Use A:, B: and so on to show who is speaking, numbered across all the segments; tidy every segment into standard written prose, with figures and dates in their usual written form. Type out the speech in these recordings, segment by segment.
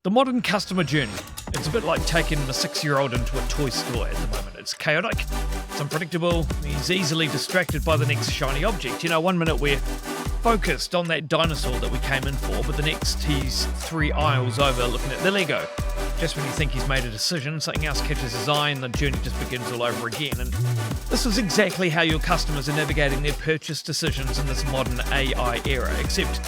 A: The modern customer journey. It's a bit like taking a 6-year-old into a toy store at the moment. It's chaotic, it's unpredictable, he's easily distracted by the next shiny object. You know, one minute we're focused on that dinosaur that we came in for, but the next he's 3 aisles over looking at the Lego. Just when you think he's made a decision, something else catches his eye and the journey just begins all over again. And this is exactly how your customers are navigating their purchase decisions in this modern AI era, except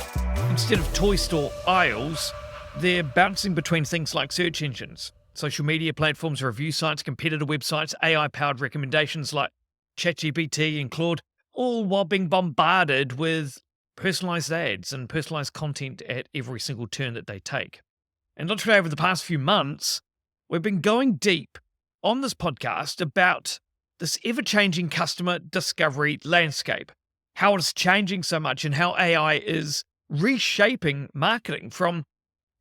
A: instead of toy store aisles, they're bouncing between things like search engines, social media platforms, review sites, competitor websites, AI-powered recommendations like ChatGPT and Claude, all while being bombarded with personalized ads and personalized content at every single turn that they take. And literally over the past few months, we've been going deep on this podcast about this ever-changing customer discovery landscape, how it's changing so much and how AI is reshaping marketing from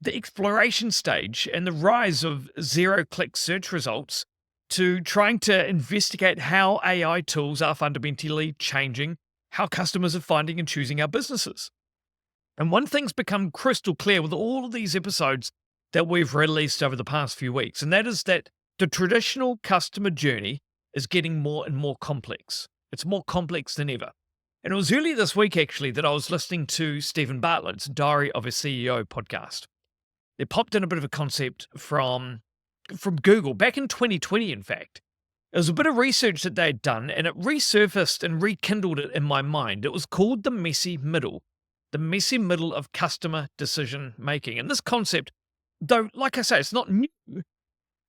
A: the exploration stage and the rise of zero-click search results to trying to investigate how AI tools are fundamentally changing how customers are finding and choosing our businesses. And one thing's become crystal clear with all of these episodes that we've released over the past few weeks, and that is that the traditional customer journey is getting more and more complex. It's more complex than ever. And it was earlier this week, actually, that I was listening to Stephen Bartlett's Diary of a CEO podcast. It popped in a bit of a concept from Google back in 2020, in fact. It was a bit of research that they had done, and it resurfaced and rekindled it in my mind. It was called the messy middle of customer decision making. And this concept, though, like I say, it's not new,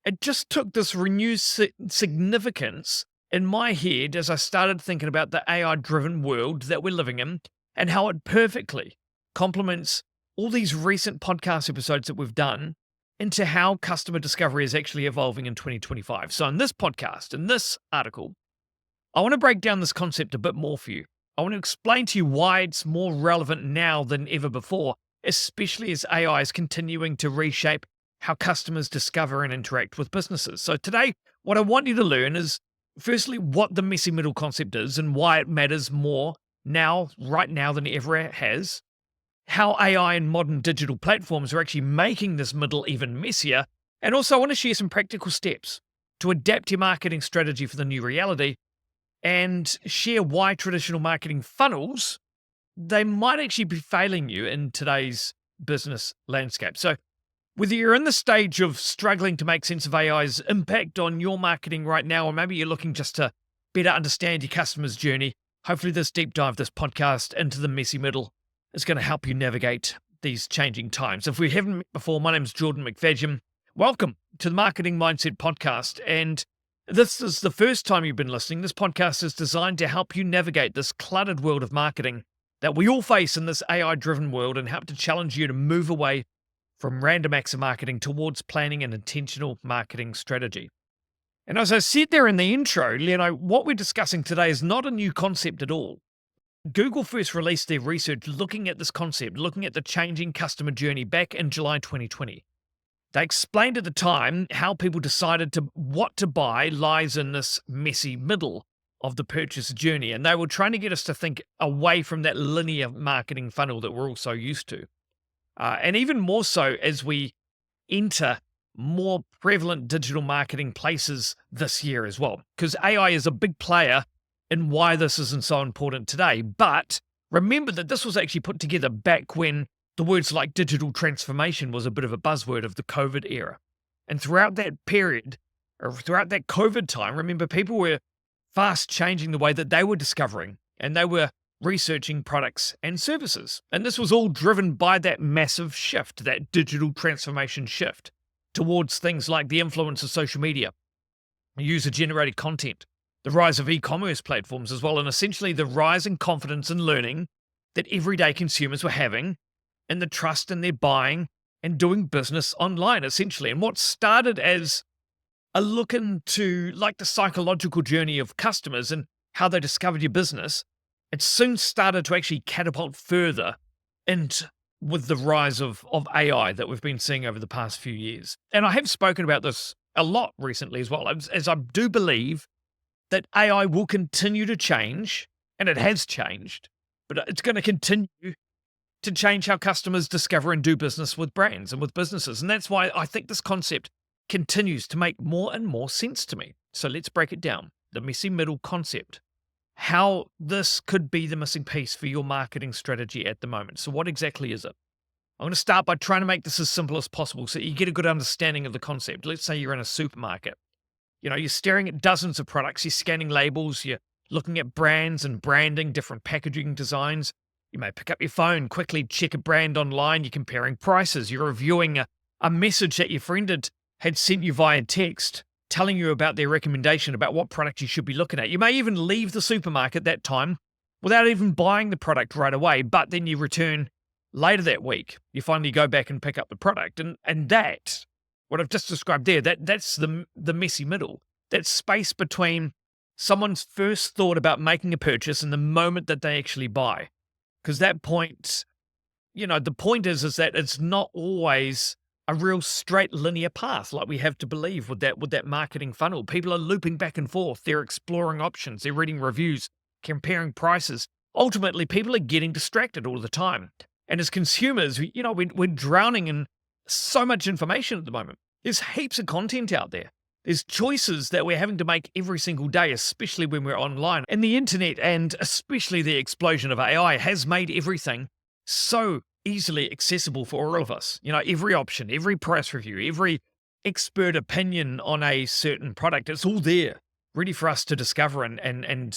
A: it just took this renewed significance in my head as I started thinking about the AI-driven world that we're living in and how it perfectly complements all these recent podcast episodes that we've done into how customer discovery is actually evolving in 2025. So in this podcast, in this article, I want to break down this concept a bit more for you. I want to explain to you why it's more relevant now than ever before, especially as AI is continuing to reshape how customers discover and interact with businesses. So today, what I want you to learn is, firstly, what the messy middle concept is and why it matters more now, right now, than ever it has. How AI and modern digital platforms are actually making this middle even messier. And also I want to share some practical steps to adapt your marketing strategy for the new reality and share why traditional marketing funnels, they might actually be failing you in today's business landscape. So whether you're in the stage of struggling to make sense of AI's impact on your marketing right now, or maybe you're looking just to better understand your customer's journey, hopefully this deep dive, this podcast into the messy middle is going to help you navigate these changing times. If we haven't met before, my name's Jordan McFadgen. Welcome to the Marketing Mindset Podcast. And this is the first time you've been listening. This podcast is designed to help you navigate this cluttered world of marketing that we all face in this AI-driven world and help to challenge you to move away from random acts of marketing towards planning an intentional marketing strategy. And as I said there in the intro, what we're discussing today is not a new concept at all. Google first released their research looking at this concept, looking at the changing customer journey back in July 2020. They explained at the time how people decided what to buy lies in this messy middle of the purchase journey, and they were trying to get us to think away from that linear marketing funnel that we're all so used to. And even more so as we enter more prevalent digital marketing places this year as well, because AI is a big player and why this isn't so important today. But remember that this was actually put together back when the words like digital transformation was a bit of a buzzword of the COVID era. And throughout that period, or throughout that COVID time, remember, people were fast changing the way that they were discovering and they were researching products and services. And this was all driven by that massive shift, that digital transformation shift towards things like the influence of social media, user-generated content, the rise of e-commerce platforms as well, and essentially the rise in confidence and learning that everyday consumers were having and the trust in their buying and doing business online, essentially. And what started as a look into like the psychological journey of customers and how they discovered your business, it soon started to actually catapult further into with the rise of AI that we've been seeing over the past few years. And I have spoken about this a lot recently as well, as I do believe that AI will continue to change, and it has changed, but it's going to continue to change how customers discover and do business with brands and with businesses. And that's why I think this concept continues to make more and more sense to me. So let's break it down. The messy middle concept. How this could be the missing piece for your marketing strategy at the moment. So what exactly is it? I'm going to start by trying to make this as simple as possible so you get a good understanding of the concept. Let's say you're in a supermarket. You're staring at dozens of products, you're scanning labels, you're looking at brands and branding, different packaging designs. You may pick up your phone, quickly check a brand online, you're comparing prices, you're reviewing a message that your friend had sent you via text, telling you about their recommendation about what product you should be looking at. You may even leave the supermarket that time without even buying the product right away, but then you return later that week. You finally go back and pick up the product. And that, what I've just described there, that's the messy middle. That space between someone's first thought about making a purchase and the moment that they actually buy. Because that point, the point is that it's not always a real straight linear path like we have to believe with that marketing funnel. People are looping back and forth. They're exploring options. They're reading reviews, comparing prices. Ultimately, people are getting distracted all the time. And as consumers, we're drowning in so much information at the moment. There's heaps of content out there. There's choices that we're having to make every single day, especially when we're online. And the internet, and especially the explosion of AI, has made everything so easily accessible for all of us. Every option, every price review, every expert opinion on a certain product, it's all there, ready for us to discover and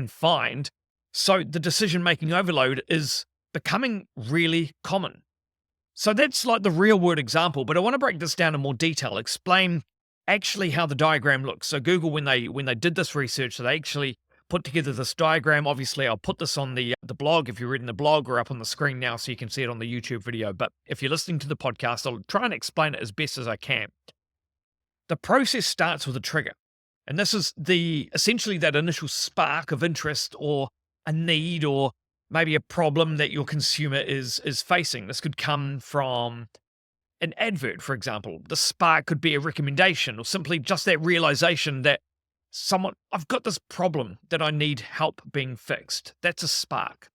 A: find. So the decision-making overload is becoming really common. So that's like the real world example, but I want to break this down in more detail, explain actually how the diagram looks. So Google, when they did this research, so they actually put together this diagram. Obviously, I'll put this on the blog if you're reading the blog, or up on the screen now so you can see it on the YouTube video. But if you're listening to the podcast, I'll try and explain it as best as I can. The process starts with a trigger. And this is essentially that initial spark of interest or a need or maybe a problem that your consumer is facing. This could come from an advert, for example. The spark could be a recommendation or simply just that realization that I've got this problem that I need help being fixed. That's a spark.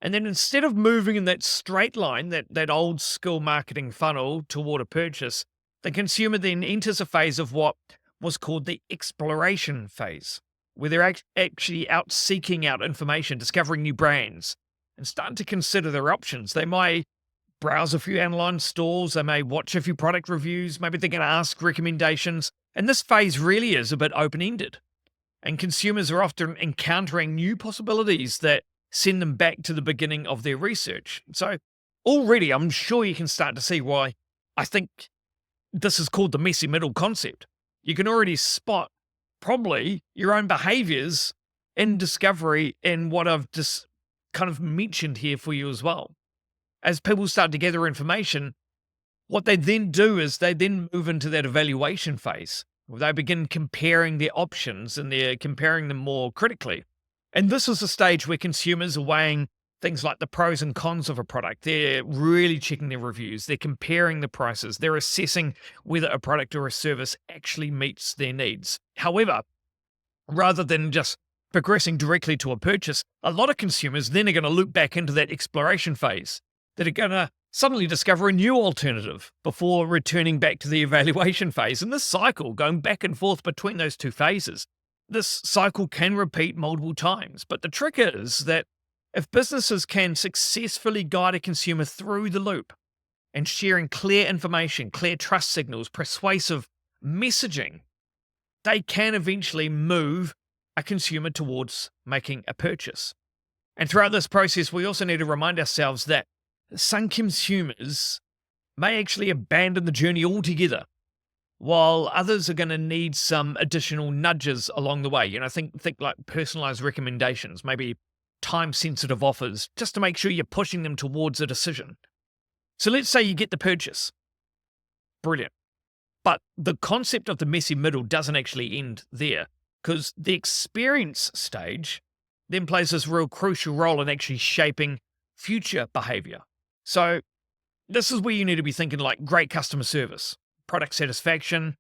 A: And then instead of moving in that straight line, that old school marketing funnel toward a purchase, the consumer then enters a phase of what was called the exploration phase, where they're actually out seeking out information, discovering new brands, and starting to consider their options. They may browse a few online stores, they may watch a few product reviews, maybe they can ask recommendations. And this phase really is a bit open-ended. And consumers are often encountering new possibilities that send them back to the beginning of their research. So already, I'm sure you can start to see why I think this is called the messy middle concept. You can already spot probably your own behaviors in discovery in what I've just kind of mentioned here for you as well. As people start to gather information, what they then do is they then move into that evaluation phase, where they begin comparing their options and they're comparing them more critically. And this is a stage where consumers are weighing things like the pros and cons of a product. They're really checking their reviews. They're comparing the prices. They're assessing whether a product or a service actually meets their needs. However, rather than just progressing directly to a purchase, a lot of consumers then are going to loop back into that exploration phase. That are going to suddenly discover a new alternative before returning back to the evaluation phase. And this cycle, going back and forth between those two phases, this cycle can repeat multiple times. But the trick is that if businesses can successfully guide a consumer through the loop and sharing clear information, clear trust signals, persuasive messaging, they can eventually move a consumer towards making a purchase. And throughout this process, we also need to remind ourselves that some consumers may actually abandon the journey altogether, while others are going to need some additional nudges along the way. Think like personalized recommendations, maybe time-sensitive offers, just to make sure you're pushing them towards a decision. So let's say you get the purchase. Brilliant. But the concept of the messy middle doesn't actually end there, because the experience stage then plays this real crucial role in actually shaping future behavior. So this is where you need to be thinking like great customer service, product satisfaction,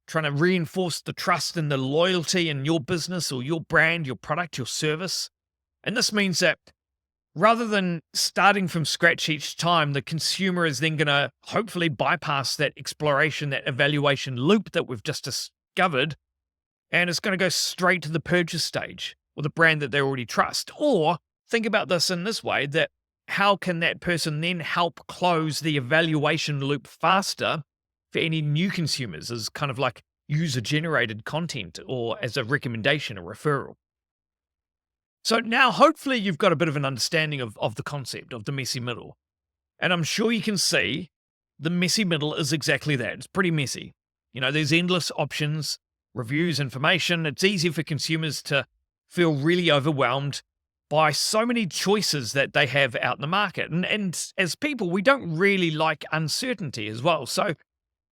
A: trying to reinforce the trust and the loyalty in your business or your brand, your product, your service. And this means that Rather than starting from scratch each time, the consumer is then going to hopefully bypass that exploration, that evaluation loop that we've just discovered, and it's going to go straight to the purchase stage with a brand that they already trust. Or think about this in this way, that how can that person then help close the evaluation loop faster for any new consumers as kind of like user generated content or as a recommendation, a referral. So now hopefully you've got a bit of an understanding of the concept of the messy middle. And I'm sure you can see the messy middle is exactly that. It's pretty messy. There's endless options, reviews, information. It's easy for consumers to feel really overwhelmed by so many choices that they have out in the market. And as people, we don't really like uncertainty as well. So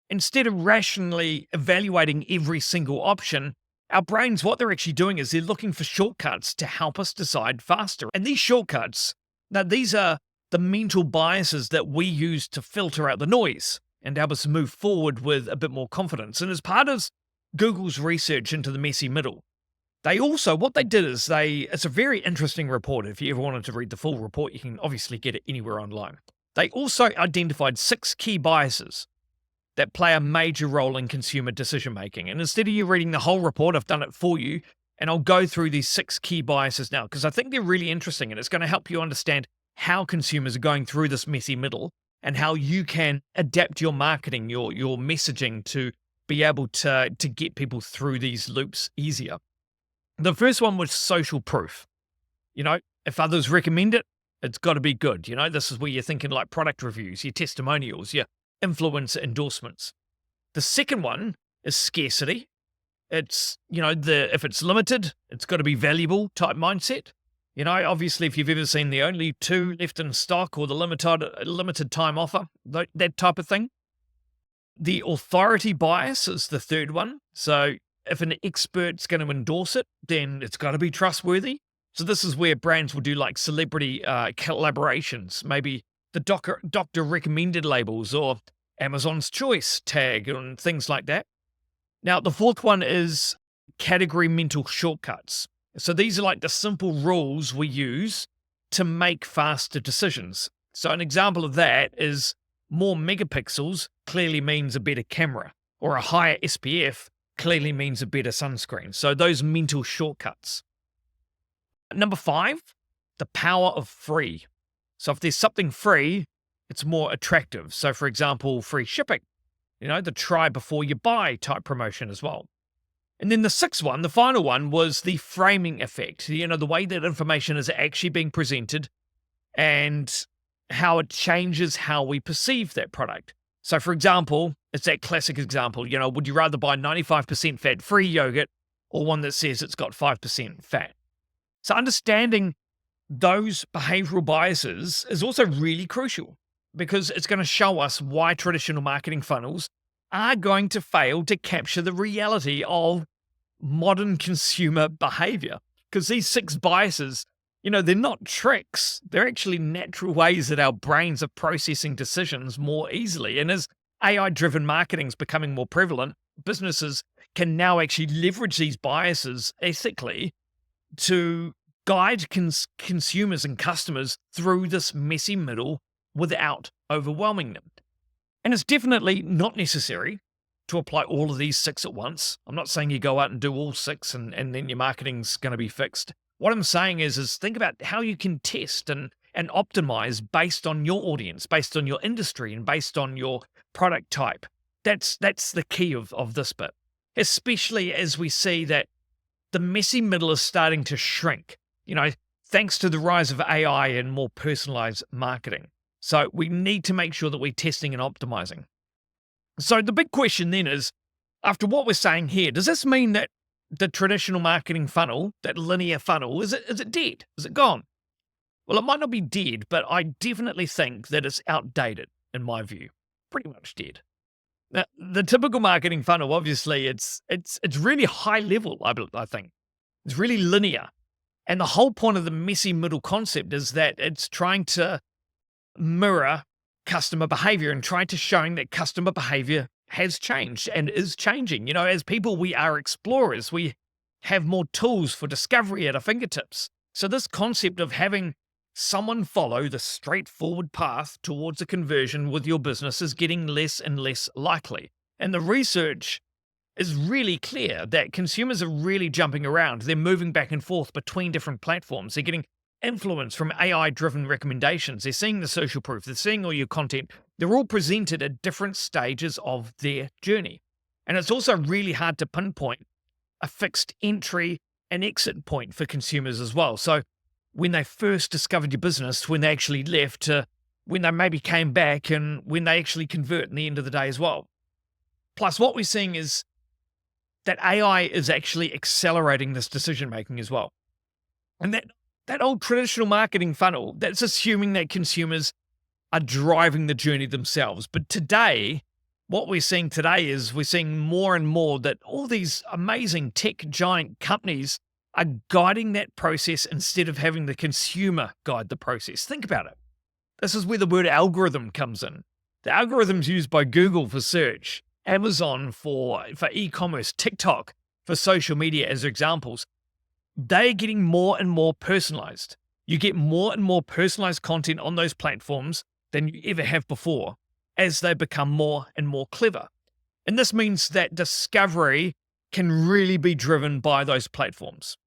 A: instead of rationally evaluating every single option, our brains, what they're actually doing is they're looking for shortcuts to help us decide faster. And these shortcuts, now these are the mental biases that we use to filter out the noise and help us move forward with a bit more confidence. And as part of Google's research into the messy middle, they also, what they did is it's a very interesting report. If you ever wanted to read the full report, you can obviously get it anywhere online. They also identified 6 key biases that play a major role in consumer decision making. And instead of you reading the whole report, I've done it for you. And I'll go through these 6 key biases now, because I think they're really interesting and it's going to help you understand how consumers are going through this messy middle and how you can adapt your marketing, your messaging to be able to get people through these loops easier. The first one was social proof. If others recommend it, it's got to be good. This is where you're thinking like product reviews, your testimonials, your influencer endorsements. The second one is scarcity. It's, if it's limited, it's got to be valuable type mindset. Obviously, if you've ever seen the only 2 left in stock or the limited time offer, that type of thing. The authority bias is the third one. So if an expert's going to endorse it, then it's got to be trustworthy. So this is where brands will do like celebrity collaborations, maybe the doctor recommended labels or Amazon's choice tag and things like that. Now, the fourth one is category mental shortcuts. So these are like the simple rules we use to make faster decisions. So an example of that is more megapixels clearly means a better camera, or a higher SPF clearly means a better sunscreen. So those mental shortcuts. Number 5, the power of free. So if there's something free, it's more attractive. So for example, free shipping, the try before you buy type promotion as well. And then the 6th one, the final one, was the framing effect. The way that information is actually being presented and how it changes how we perceive that product. So for example, it's that classic example, would you rather buy 95% fat-free yogurt or one that says it's got 5% fat? So understanding those behavioral biases is also really crucial, because it's going to show us why traditional marketing funnels are going to fail to capture the reality of modern consumer behavior. Because these 6 biases, they're not tricks. They're actually natural ways that our brains are processing decisions more easily. And as AI-driven marketing is becoming more prevalent, businesses can now actually leverage these biases ethically to guide consumers and customers through this messy middle without overwhelming them. And it's definitely not necessary to apply all of these 6 at once. I'm not saying you go out and do all 6 and then your marketing's going to be fixed. What I'm saying is think about how you can test and optimize based on your audience, based on your industry, and based on your product type. That's the key of this bit, especially as we see that the messy middle is starting to shrink, thanks to the rise of AI and more personalized marketing. So we need to make sure that we're testing and optimizing. So the big question then is, after what we're saying here, does this mean that the traditional marketing funnel, that linear funnel, is it dead? Is it gone? Well, it might not be dead, but I definitely think that it's outdated, in my view. Pretty much dead. Now, the typical marketing funnel, obviously, it's really high level, I think. It's really linear. And the whole point of the messy middle concept is that it's trying to mirror customer behavior and trying to showing that customer behavior has changed and is changing. As people, we are explorers. We have more tools for discovery at our fingertips. So this concept of having someone follow the straightforward path towards a conversion with your business is getting less and less likely. And the research is really clear that consumers are really jumping around. They're moving back and forth between different platforms. They're getting influence from AI driven recommendations. They're seeing the social proof. They're seeing all your content. They're all presented at different stages of their journey. And it's also really hard to pinpoint a fixed entry and exit point for consumers as well. So when they first discovered your business, when they actually left, to when they maybe came back, and when they actually convert in the end of the day as well. Plus, what we're seeing is that AI is actually accelerating this decision making as well. And that old traditional marketing funnel, that's assuming that consumers are driving the journey themselves. But today, what we're seeing today is we're seeing more and more that all these amazing tech giant companies are guiding that process instead of having the consumer guide the process. Think about it. This is where the word algorithm comes in. The algorithms used by Google for search, Amazon for e-commerce, TikTok for social media as examples, they're getting more and more personalized. You get more and more personalized content on those platforms than you ever have before as they become more and more clever. And this means that discovery can really be driven by those platforms.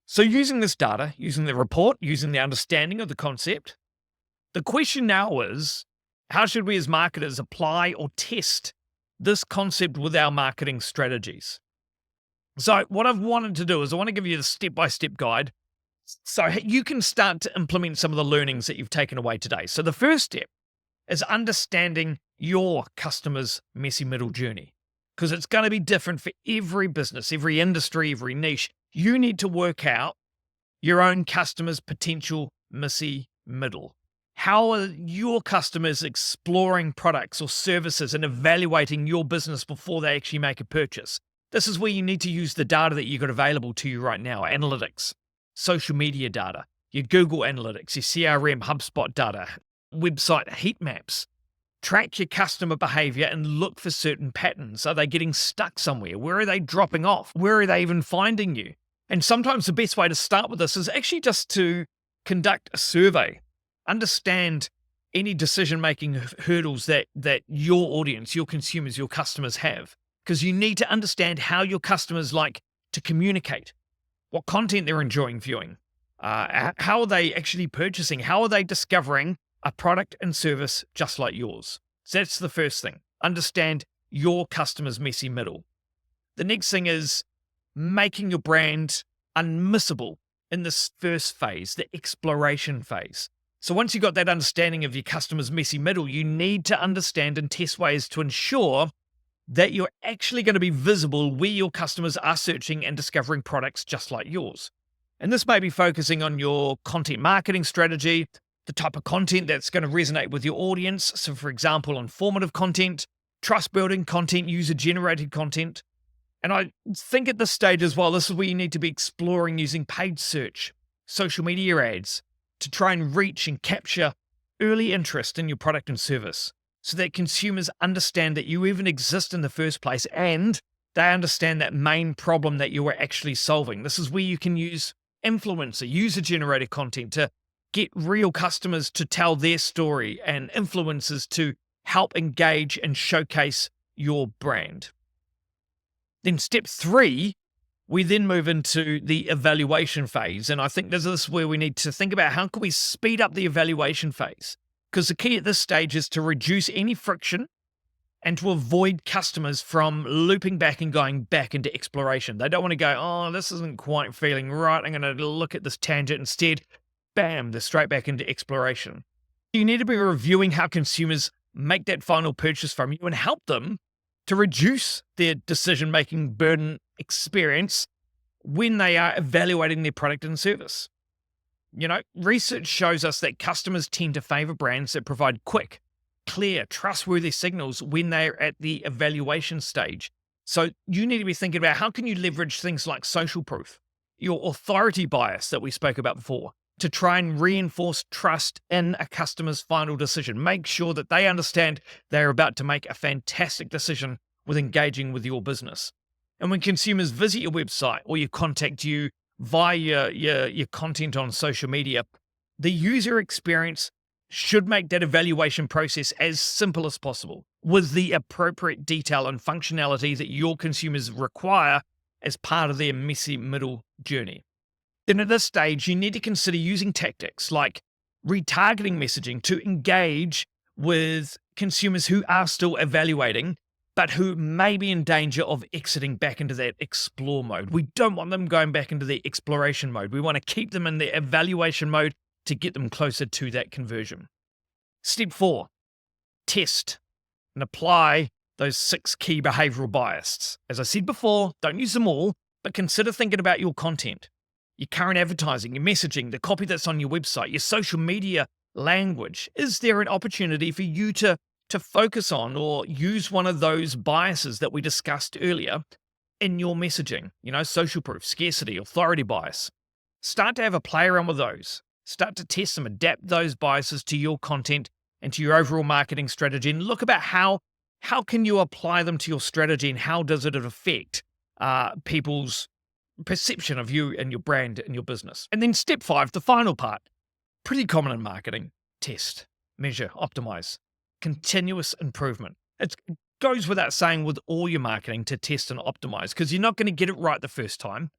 A: So using this data, using the report, using the understanding of the concept, the question now is, how should we as marketers apply or test this concept with our marketing strategies? So what I've wanted to do is I want to give you the step-by-step guide so you can start to implement some of the learnings that you've taken away today. So the first step is understanding your customer's messy middle journey, because it's going to be different for every business, every industry, every niche. You need to work out your own customer's potential messy middle. How are your customers exploring products or services and evaluating your business before they actually make a purchase? This is where you need to use the data that you've got available to you right now, analytics, social media data, your Google Analytics, your CRM, HubSpot data, website heat maps. Track your customer behavior and look for certain patterns. Are they getting stuck somewhere? Where are they dropping off? Where are they even finding you? And sometimes the best way to start with this is actually just to conduct a survey. Understand any decision-making hurdles that your audience, your consumers, your customers have. Because you need to understand how your customers like to communicate, what content they're enjoying viewing, how are they actually purchasing, how are they discovering a product and service just like yours. So that's the first thing. Understand your customer's messy middle. The next thing is making your brand unmissable in this first phase, the exploration phase. So once you've got that understanding of your customer's messy middle, you need to understand and test ways to ensure that you're actually going to be visible where your customers are searching and discovering products just like yours. And this may be focusing on your content marketing strategy, the type of content that's going to resonate with your audience. So for example, informative content, trust building content, user generated content. And I think at this stage as well, this is where you need to be exploring using paid search, social media ads to try and reach and capture early interest in your product and service so that consumers understand that you even exist in the first place and they understand that main problem that you are actually solving. This is where you can use influencer, user generated content to get real customers to tell their story and influencers to help engage and showcase your brand. Then step 3, we then move into the evaluation phase. And I think this is where we need to think about how can we speed up the evaluation phase? Because the key at this stage is to reduce any friction and to avoid customers from looping back and going back into exploration. They don't want to go, oh, this isn't quite feeling right. I'm going to look at this tangent instead. Bam, they're straight back into exploration. You need to be reviewing how consumers make that final purchase from you and help them to reduce their decision-making burden experience when they are evaluating their product and service. You know, research shows us that customers tend to favor brands that provide quick, clear, trustworthy signals when they're at the evaluation stage. So you need to be thinking about how can you leverage things like social proof, your authority bias that we spoke about before, to try and reinforce trust in a customer's final decision. Make sure that they understand they're about to make a fantastic decision with engaging with your business. And when consumers visit your website or you contact you via your content on social media, The user experience should make that evaluation process as simple as possible with the appropriate detail and functionality that your consumers require as part of their messy middle journey. Then at this stage, you need to consider using tactics like retargeting messaging to engage with consumers who are still evaluating, but who may be in danger of exiting back into that explore mode. We don't want them going back into the exploration mode. We want to keep them in the evaluation mode to get them closer to that conversion. Step 4, test and apply those 6 key behavioral biases. As I said before, don't use them all, but consider thinking about your content, your current advertising, your messaging, the copy that's on your website, your social media language. Is there an opportunity for you to focus on or use one of those biases that we discussed earlier in your messaging? Social proof, scarcity, authority bias. Start to have a play around with those. Start to test them, adapt those biases to your content and to your overall marketing strategy, and look about how can you apply them to your strategy and how does it affect people's perception of you and your brand and your business. And then step 5, the final part, pretty common in marketing: test, measure, optimize, continuous improvement. It goes without saying with all your marketing to test and optimize, because you're not going to get it right the first time.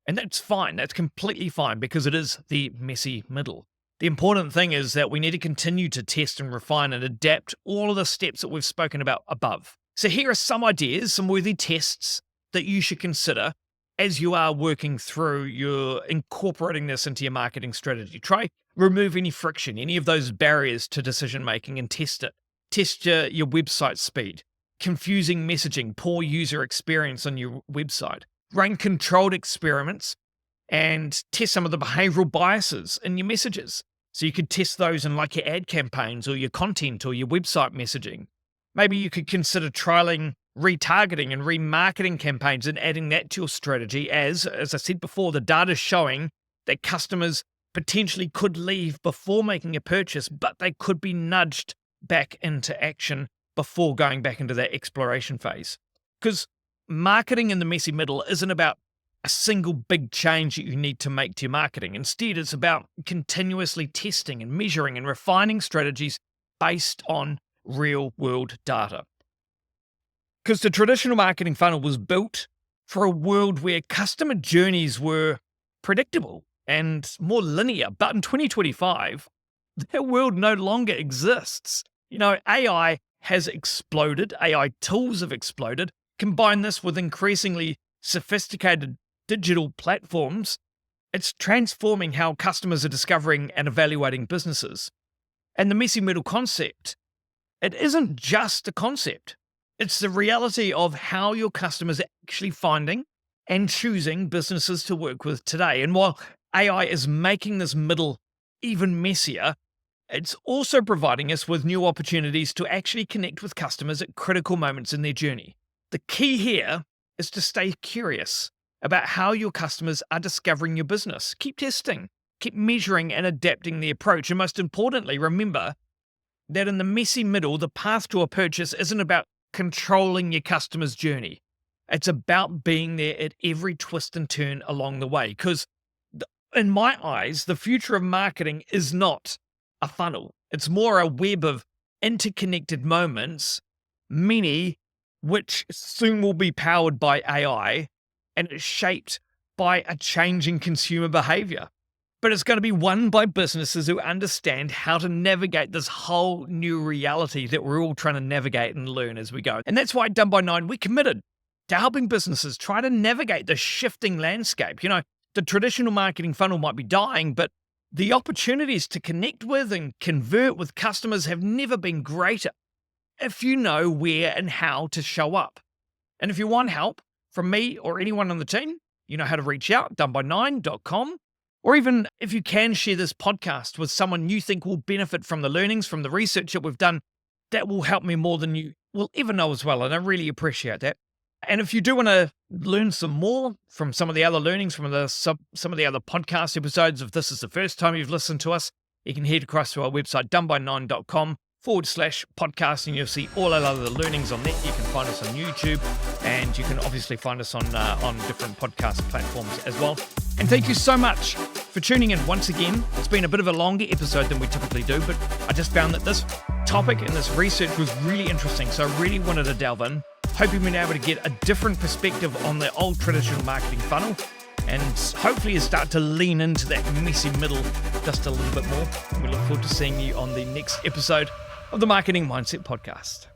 A: And that's fine. That's completely fine, because it is the messy middle. The important thing is that we need to continue to test and refine and adapt all of the steps that we've spoken about above. So here are some ideas, some worthy tests that you should consider as you are working through your incorporating this into your marketing strategy. Try remove any friction, any of those barriers to decision making, and test it. Test your website speed, confusing messaging, poor user experience on your website. Run controlled experiments and test some of the behavioral biases in your messages. So you could test those in like your ad campaigns or your content or your website messaging. Maybe you could consider trialing retargeting and remarketing campaigns and adding that to your strategy, as I said before, the data is showing that customers potentially could leave before making a purchase, but they could be nudged back into action before going back into that exploration phase. Because marketing in the messy middle isn't about a single big change that you need to make to your marketing. Instead, it's about continuously testing and measuring and refining strategies based on real-world data. Because the traditional marketing funnel was built for a world where customer journeys were predictable and more linear. But in 2025, that world no longer exists. AI has exploded. AI tools have exploded. Combine this with increasingly sophisticated digital platforms, it's transforming how customers are discovering and evaluating businesses. And the messy middle concept, it isn't just a concept. It's the reality of how your customers are actually finding and choosing businesses to work with today. And while AI is making this middle even messier, it's also providing us with new opportunities to actually connect with customers at critical moments in their journey. The key here is to stay curious about how your customers are discovering your business. Keep testing, keep measuring and adapting the approach. And most importantly, remember that in the messy middle, the path to a purchase isn't about controlling your customer's journey. It's about being there at every twist and turn along the way. Because in my eyes, the future of marketing is not a funnel. It's more a web of interconnected moments, many which soon will be powered by AI, and it's shaped by a changing consumer behavior. But it's going to be won by businesses who understand how to navigate this whole new reality that we're all trying to navigate and learn as we go. And that's why at Done by 9, we're committed to helping businesses try to navigate the shifting landscape. The traditional marketing funnel might be dying, but the opportunities to connect with and convert with customers have never been greater if you know where and how to show up. And if you want help from me or anyone on the team, you know how to reach out, doneby9.com. Or even if you can share this podcast with someone you think will benefit from the learnings, from the research that we've done, that will help me more than you will ever know as well. And I really appreciate that. And if you do want to learn some more from some of the other learnings from some of the other podcast episodes, if this is the first time you've listened to us, you can head across to our website, doneby9.com/podcast, and you'll see all our other learnings on that. You can find us on YouTube, and you can obviously find us on different podcast platforms as well. And thank you so much for tuning in once again. It's been a bit of a longer episode than we typically do, but I just found that this topic and this research was really interesting, so I really wanted to delve in. Hope you've been able to get a different perspective on the old traditional marketing funnel, and hopefully you start to lean into that messy middle just a little bit more. We look forward to seeing you on the next episode of the Marketing Mindset Podcast.